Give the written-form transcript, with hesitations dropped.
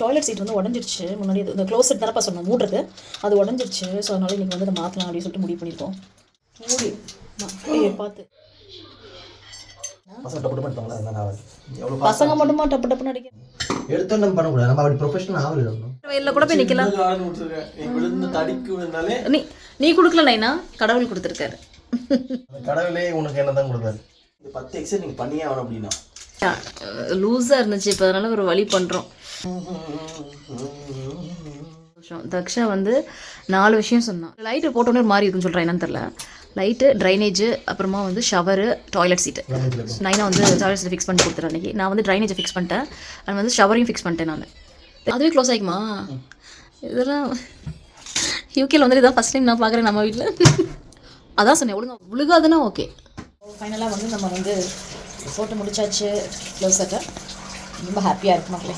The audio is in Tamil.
டாய்லெட் சீட் வந்து உடஞ்சிருச்சு. முன்னாடி இந்த க்ளோசெட் தானப்பா சொன்னோம் மூடுறது, அது உடஞ்சிருச்சு. ஸோ அதனால இன்றைக்கி வந்து அதை மாற்றலாம் அப்படின்னு சொல்லிட்டு முடிவு பண்ணியிருக்கோம். மூடி பார்த்து பசங்க மட்டுமா டப்பு டப்புன்னு அடிக்க எடுத்தோன்னு நம்ம பண்ணக்கூடாது. நம்ம அப்படி ப்ரொஃபஷனல் ஆகல. வெயிலில் கூட போய் நிற்கலாம். நீ கொடுக்கல நைனா, கடவுள் கொடுத்துருக்காரு. கடவுளே உனக்கு என்ன தான் கொடுத்தாரு. இந்த 10 எக்ஸசைஸ் நீங்கள் பண்ணியே ஆகணும் அப்படின்னா லூஸாக இருந்துச்சு. இப்போ அதனால ஒரு வழி பண்ணுறோம். தக்ஷா வந்து 4 விஷயம் சொன்னான். லைட்டு போட்டோன்னே ஒரு மாதிரி இருக்குன்னு சொல்கிறேன், என்னன்னு தெரில. லைட்டு, ட்ரைனேஜ், அப்புறமா வந்து ஷவரு, டாய்லெட் சீட்டு. நைனா வந்து டாய்லெட் சீட் ஃபிக்ஸ் பண்ணி கொடுத்துறேன் அன்றைக்கி. நான் வந்து ட்ரைனேஜை ஃபிக்ஸ் பண்ணிட்டேன். அது வந்து ஷவரையும் ஃபிக்ஸ் பண்ணிட்டேன் நான். அதுவே க்ளோஸ் ஆகிக்குமா? இதெல்லாம் யூகேல வந்து இதான் ஃபஸ்ட் டைம் நான் பார்க்குறேன் நம்ம வீட்டில். அதான் சொன்னேன், விழுகாதுன்னா ஓகே. ஃபைனலாக வந்து நம்ம வந்து போட்டு முடிச்சாச்சு க்ளோஸட்டை. ரொம்ப ஹாப்பியாக இருக்கு மக்களே.